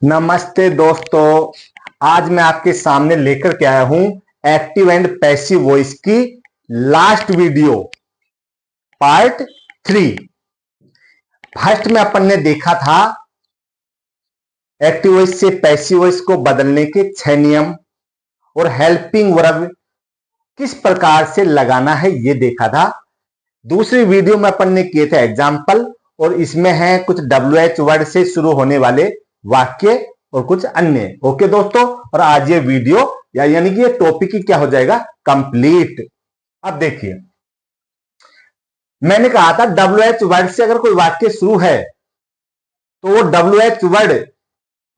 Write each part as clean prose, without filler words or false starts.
नमस्ते दोस्तों। आज मैं आपके सामने लेकर के आया हूं एक्टिव एंड पैसिव वॉइस की लास्ट वीडियो पार्ट 3। फर्स्ट में अपन ने देखा था एक्टिव वॉइस से पैसिव वॉइस को बदलने के 6 नियम और हेल्पिंग वर्ब किस प्रकार से लगाना है ये देखा था। दूसरी वीडियो में अपन ने किए थे एग्जाम्पल और इसमें है कुछ WH वर्ड से शुरू होने वाले वाक्य और कुछ अन्य। ओके दोस्तों, और आज ये वीडियो यानी कि ये टॉपिक ही क्या हो जाएगा, कंप्लीट। अब देखिए, मैंने कहा था WH वर्ड से अगर कोई वाक्य शुरू है तो वो WH वर्ड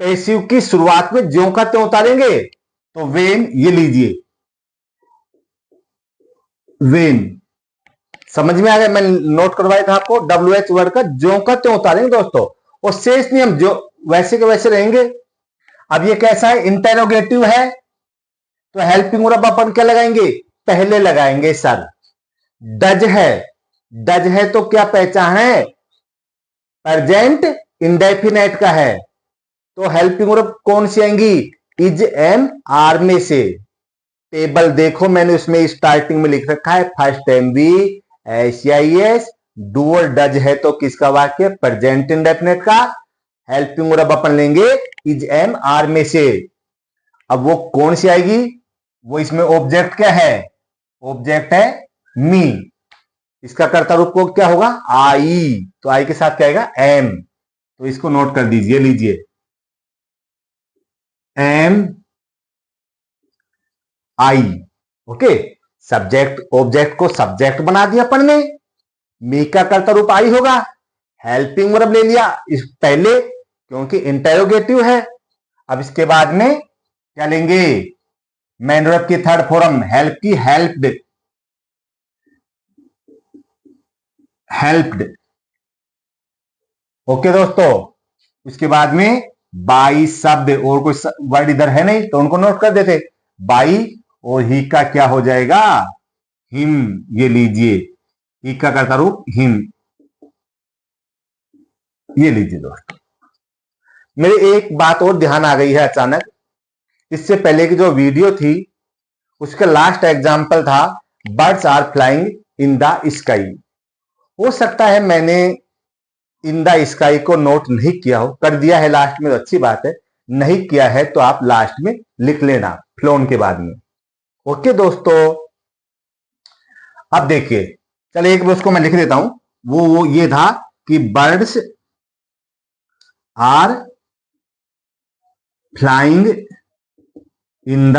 पैसिव की शुरुआत में ज्यों का त्यों उतारेंगे। तो वेन, ये लीजिए वेन, समझ में आ गया। मैं नोट करवाया था आपको, WH वर्ड का ज्यों का त्यों उतारेंगे दोस्तों, और शेष नियम जो वैसे के वैसे रहेंगे। अब ये कैसा है, इंटेरोगेटिव है तो हेल्पिंग वर्ब अपन क्या लगाएंगे, पहले लगाएंगे सर। डज है तो क्या पहचान है, प्रेजेंट इंडेफिनेट का है, तो हेल्पिंग वर्ब कौन सी आएंगी, इज एम आर में से। टेबल देखो मैंने उसमें स्टार्टिंग में लिख रखा है फर्स्ट MV SIS, डू और डज है तो किसका वाक्य, प्रेजेंट इंडेफिनेट का। हेल्पिंग वर्ब अपन लेंगे इज एम आर में से। अब वो कौन सी आएगी, वो इसमें ऑब्जेक्ट क्या है, ऑब्जेक्ट है मी। इसका कर्ता रूप को क्या होगा, आई, तो आई के साथ क्या आएगा, एम। तो इसको नोट कर दीजिए, लीजिए एम आई। ओके, सब्जेक्ट ऑब्जेक्ट को सब्जेक्ट बना दिया अपन ने, मी का कर्ता रूप आई होगा, हेल्पिंग वर्ब ले लिया इस पहले क्योंकि इंटेरोगेटिव है। अब इसके बाद में क्या लेंगे, मेन वर्ब की थर्ड फॉर्म हेल्प की, हेल्प्ड। ओके दोस्तों, उसके बाद में बाई शब्द, और कोई वर्ड इधर है नहीं तो उनको नोट कर देते, बाई और ही का क्या हो जाएगा, हिम। ये लीजिए, ही का कर्ता रूप हिम, ये लीजिए दोस्तों। मेरे एक बात और ध्यान आ गई है अचानक, इससे पहले की जो वीडियो थी उसका लास्ट एग्जाम्पल था birds are flying in the sky. हो सकता है मैंने इन द स्काई को नोट नहीं किया हो, कर दिया है लास्ट में तो अच्छी बात है, नहीं किया है तो आप लास्ट में लिख लेना फ्लोन के बाद में। ओके दोस्तों, अब देखिए, चलिए एक उसको मैं लिख देता हूं। वो ये था कि birds are flying in the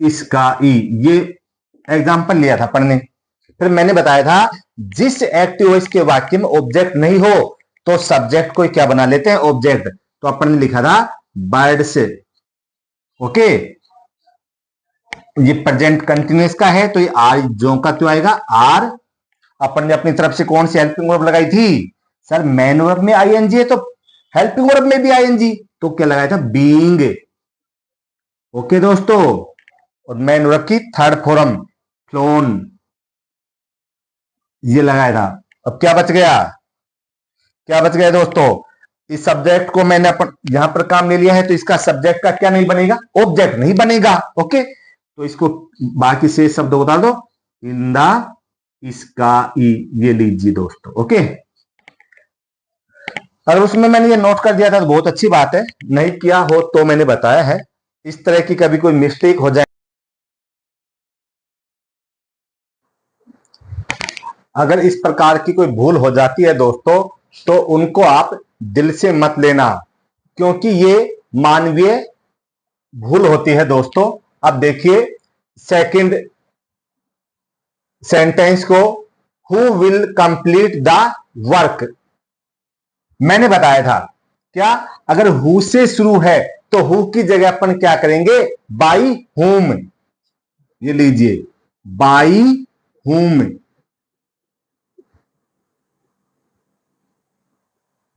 sky, ये एग्जाम्पल लिया था पढ़ने। फिर मैंने बताया था जिस एक्टिव वॉइस के वाक्य में ऑब्जेक्ट नहीं हो तो सब्जेक्ट को क्या बना लेते हैं, ऑब्जेक्ट। तो अपन ने लिखा था बर्ड्स। ओके, ये प्रेजेंट कंटिन्यूअस का है तो ये आर जो का क्यों आएगा, आर। अपन ने अपनी तरफ से कौन सी हेल्पिंग वर्ब लगाई थी, सर मेन वर्ब में आईएनजी है तो हेल्पिंग वर्ब में भी आईएनजी, तो क्या लगाया था, बीइंग। ओके दोस्तों, और मेन वर्ब की थर्ड फॉर्म फ्लोन, ये लगाया था। अब क्या बच गया, क्या बच गया दोस्तों, इस सब्जेक्ट को मैंने अपन यहां पर काम ले लिया है तो इसका सब्जेक्ट का क्या नहीं बनेगा, ऑब्जेक्ट नहीं बनेगा। ओके, तो इसको बाकी से शब्द बता दो, इन द स्काई, ये लीजिए दोस्तों। ओके, और उसमें मैंने ये नोट कर दिया था तो बहुत अच्छी बात है, नहीं किया हो तो मैंने बताया है। इस तरह की कभी कोई मिस्टेक हो जाए, अगर इस प्रकार की कोई भूल हो जाती है दोस्तों तो उनको आप दिल से मत लेना, क्योंकि ये मानवीय भूल होती है दोस्तों। अब देखिए सेकंड सेंटेंस को, who will complete the work. मैंने बताया था क्या, अगर हु से शुरू है तो हु की जगह अपन क्या करेंगे, बाई हुम। ये लीजिए, बाई हुम।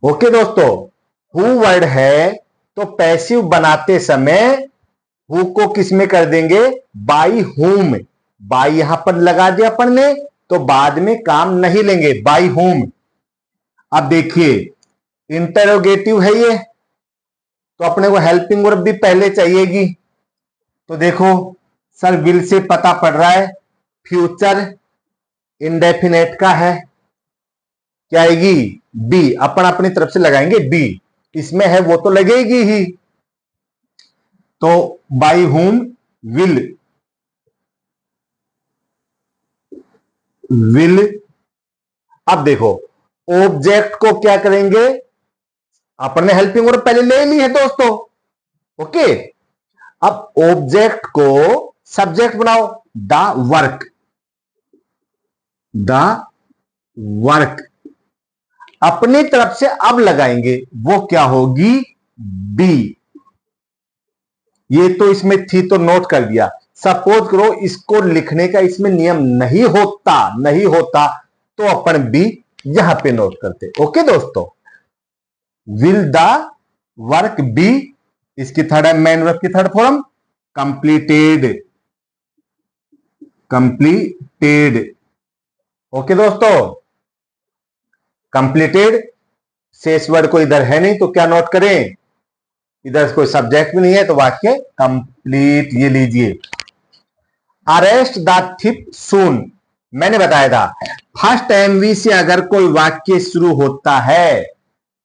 ओके दोस्तों, हु वर्ड है तो पैसिव बनाते समय हु को किस में कर देंगे, बाई हुम। बाई यहां पर लगा दिया अपन ने तो बाद में काम नहीं लेंगे, बाई हुम। अब देखिए इंटरोगेटिव है ये, तो अपने को हेल्पिंग वर्ब भी पहले चाहिएगी। तो देखो सर विल से पता पड़ रहा है फ्यूचर इंडेफिनेट का है, क्या आएगी बी। अपन अपनी तरफ से लगाएंगे बी, इसमें है वो तो लगेगी ही। तो बाय हुम विल। अब देखो ऑब्जेक्ट को क्या करेंगे, अपन ने हेल्पिंग वर्ब पहले ले ली है दोस्तों। ओके, अब ऑब्जेक्ट को सब्जेक्ट बनाओ, द वर्क, द वर्क अपनी तरफ से अब लगाएंगे, वो क्या होगी बी। ये तो इसमें थी तो नोट कर दिया। सपोज करो इसको लिखने का इसमें नियम नहीं होता तो अपन बी यहां पे नोट करते। ओके दोस्तों, विल द वर्क बी, इसकी थर्ड मेन वर्ब की third form completed, completed. Okay दोस्तों, कंप्लीटेड। शेष वर्ड को इधर है नहीं तो क्या नोट करें, इधर कोई सब्जेक्ट भी नहीं है तो वाक्य कंप्लीट। ये लीजिए, अरेस्ट द थिप सून। मैंने बताया था फर्स्ट एमवी से अगर कोई वाक्य शुरू होता है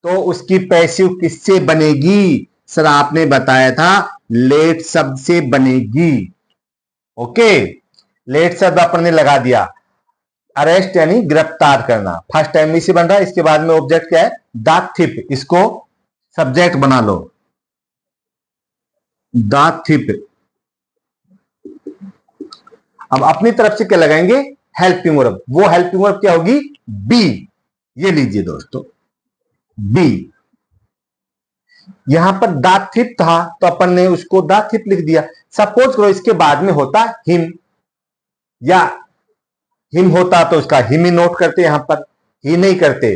तो उसकी पैसिव किससे बनेगी, सर आपने बताया था लेट शब्द से बनेगी। ओके, लेट शब्द अपन ने लगा दिया। अरेस्ट यानी गिरफ्तार करना, फर्स्ट एमवी से बन रहा है, इसके बाद में ऑब्जेक्ट क्या है द थिप, इसको सब्जेक्ट बना लो, द थिप। अब अपनी तरफ से क्या लगाएंगे हेल्पिंग वर्ब, वो हेल्पिंग वर्ब क्या होगी बी। ये लीजिए दोस्तों बी। यहां पर द थिप था तो अपन ने उसको द थिप लिख दिया। सपोज करो इसके बाद में होता हिम, या हिम होता तो उसका हिम ही नोट करते, यहां पर ही नहीं करते।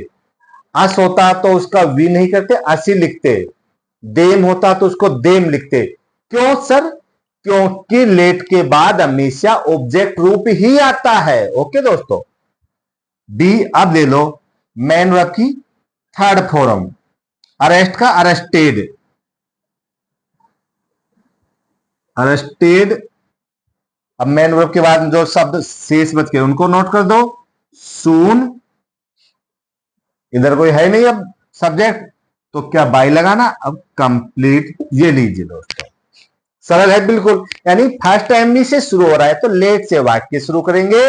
अस होता तो उसका वी नहीं करते, असी लिखते। देम होता तो उसको देम लिखते। क्यों सर, क्योंकि लेट के बाद हमेशा ऑब्जेक्ट रूप ही आता है। ओके दोस्तों, डी। अब ले लो मैन वर्ब की थर्ड फॉर्म, अरेस्ट का अरेस्टेड, अरेस्टेड। अब मैन वर्ब के बाद जो शब्द शेष बच गए उनको नोट कर दो, सून। इधर कोई है नहीं अब सब्जेक्ट तो क्या बाई लगाना, अब कंप्लीट। ये लीजिए दोस्तों, सरल है बिल्कुल। यानी फर्स्ट एमवी से शुरू हो रहा है तो लेट से वाक्य शुरू करेंगे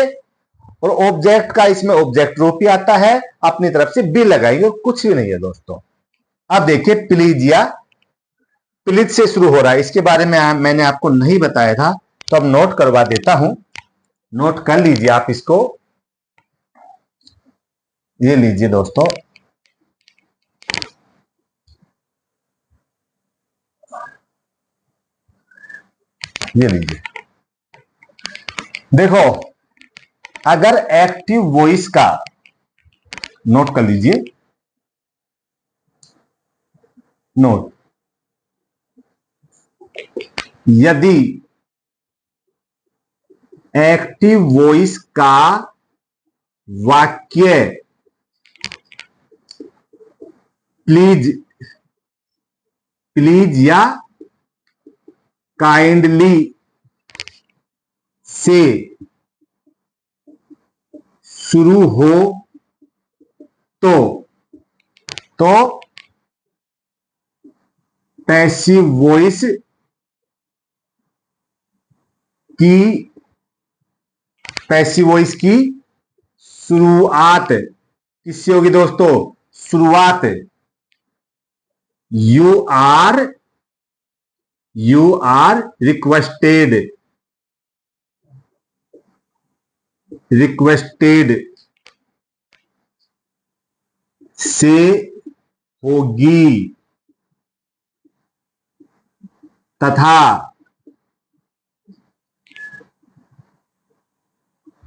और ऑब्जेक्ट का इसमें ऑब्जेक्ट रूप ही आता है, अपनी तरफ से बी लगाएंगे, कुछ भी नहीं है दोस्तों। अब देखिए प्लीजिया, प्लीज से शुरू हो रहा है, इसके बारे में मैंने आपको नहीं बताया था तो अब नोट करवा देता हूं, नोट कर लीजिए आप इसको। ये लीजिए दोस्तों, ये लीजिए। देखो अगर एक्टिव वॉइस का, नोट कर लीजिए, नोट, यदि एक्टिव वॉइस का वाक्य प्लीज, प्लीज या काइंडली से शुरू हो तो पैसिव वॉइस की, पैसिव वॉइस की शुरुआत किससे होगी दोस्तों, शुरुआत यू आर रिक्वेस्टेड, रिक्वेस्टेड से होगी तथा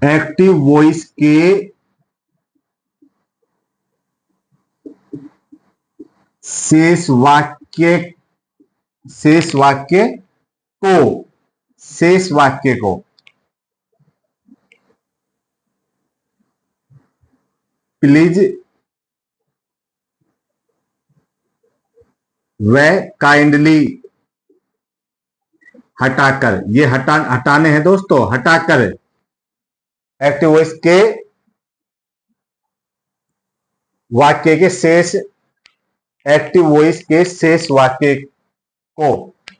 एक्टिव वॉइस के शेष वाक्य, शेष वाक्य को, शेष वाक्य को प्लीज वह काइंडली हटाकर, ये हटाने हैं दोस्तों, हटाकर एक्टिव वॉइस के वाक्य के शेष, एक्टिव वॉइस के शेष वाक्य को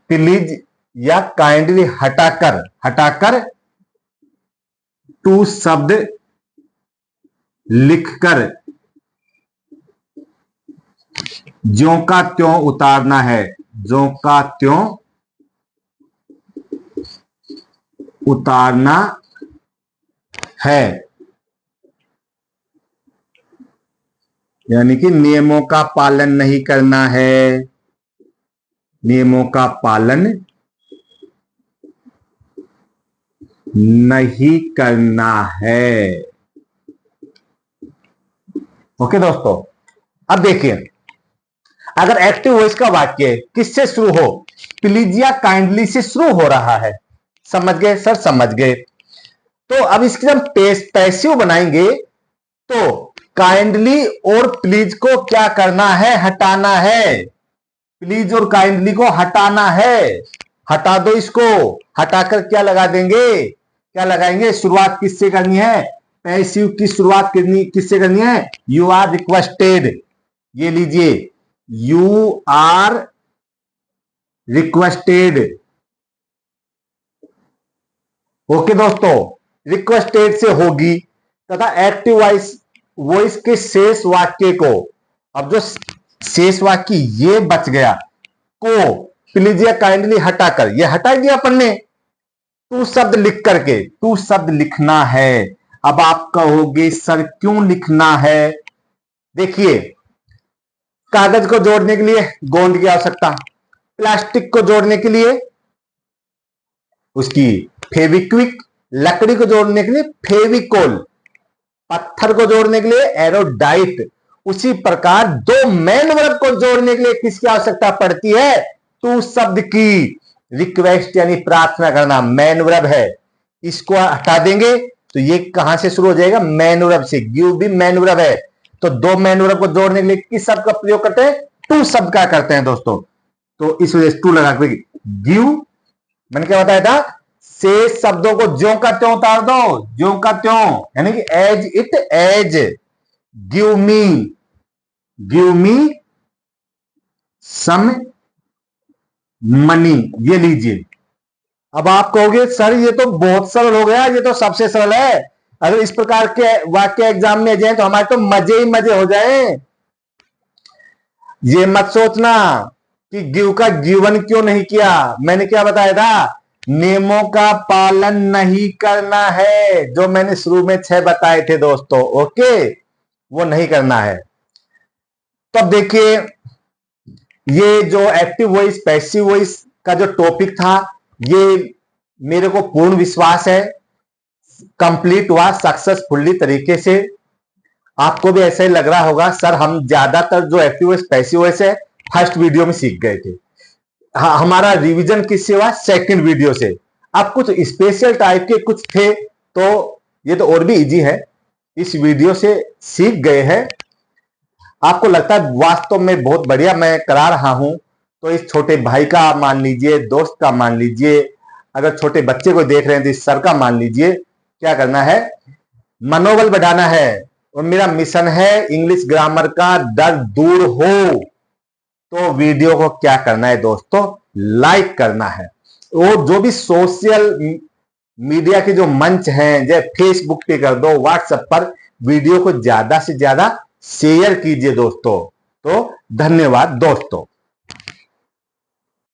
प्लीज या काइंडली हटाकर टू शब्द लिखकर ज्यों का त्यों उतारना है, ज्यों का त्यों उतारना है। यानी कि नियमों का पालन नहीं करना है, नियमों का पालन नहीं करना है। ओके दोस्तों, अब देखिए, अगर एक्टिव वॉइस का वाक्य किससे शुरू हो, प्लीज या काइंडली से शुरू हो रहा है, समझ गए सर? समझ गए। तो अब इसकी जब पैसिव बनाएंगे तो काइंडली और प्लीज को क्या करना है, हटाना है। प्लीज और काइंडली को हटाना है, हटा दो इसको। हटाकर क्या लगा देंगे, क्या लगाएंगे? शुरुआत किससे करनी है? पैसिव की शुरुआत किससे करनी है? यू आर रिक्वेस्टेड, ये लीजिए, यू आर रिक्वेस्टेड। ओके दोस्तों, रिक्वेस्टेड से होगी तथा एक्टिव वॉइस के शेष वाक्य को, अब जो शेष वाक्य ये बच गया को प्लीज या काइंडली हटाकर, ये हटा दिया अपन ने, टू शब्द लिख करके, टू शब्द लिखना है। अब आप कहोगे सर क्यों लिखना है? देखिए, कागज को जोड़ने के लिए गोंद की आवश्यकता, प्लास्टिक को जोड़ने के लिए उसकी फेविक्विक, लकड़ी को जोड़ने के लिए फेविकोल, पत्थर को जोड़ने के लिए एरोडाइट। उसी प्रकार दो मेन वर्ब को जोड़ने के लिए किसकी आवश्यकता पड़ती है? टू शब्द की। रिक्वेस्ट यानी प्रार्थना करना मेन वर्ब है, इसको हटा देंगे तो ये कहां से शुरू हो जाएगा? मेन वर्ब से। गिव भी मेन वर्ब है, तो दो मेन वर्ब को जोड़ने के लिए किस शब्द का प्रयोग करते हैं? टू शब्द का करते हैं दोस्तों। तो इस वजह से टू लगा के गिव, मैंने क्या बताया था? शेष शब्दों को ज्यों का त्यों उतार दो, ज्यों का त्यों, यानी कि as it is. Give me some money, ये लीजिए। अब आप कहोगे सर ये तो बहुत सरल हो गया, ये तो सबसे सरल है, अगर इस प्रकार के वाक्य एग्जाम में जाए तो हमारे तो मजे ही मजे हो जाए। ये मत सोचना कि गिव का गिवन क्यों नहीं किया। मैंने क्या बताया था? नियमों का पालन नहीं करना है, जो मैंने शुरू में 6 बताए थे दोस्तों। ओके, वो नहीं करना है। तो अब देखिए, ये जो एक्टिव वॉइस पैसिव वॉइस का जो टॉपिक था, ये मेरे को पूर्ण विश्वास है कंप्लीट हुआ सक्सेसफुली तरीके से। आपको भी ऐसा ही लग रहा होगा सर हम ज्यादातर जो एक्टिव वॉइस पैसिव वॉइस है फर्स्ट वीडियो में सीख गए थे, हमारा रिवीजन किससे हुआ? सेकंड वीडियो से। अब कुछ स्पेशल टाइप के कुछ थे तो ये तो और भी इजी है, इस वीडियो से सीख गए हैं। आपको लगता है वास्तव में बहुत बढ़िया मैं करा रहा हूं, तो इस छोटे भाई का मान लीजिए, दोस्त का मान लीजिए, अगर छोटे बच्चे को देख रहे हैं तो इस सर का मान लीजिए। क्या करना है? मनोबल बढ़ाना है, और मेरा मिशन है इंग्लिश ग्रामर का डर दूर हो। तो वीडियो को क्या करना है दोस्तों? लाइक करना है। और जो भी सोशल मीडिया के जो मंच हैं, जैसे फेसबुक पे कर दो, व्हाट्सएप पर वीडियो को ज्यादा से ज्यादा शेयर कीजिए दोस्तों। तो धन्यवाद दोस्तों।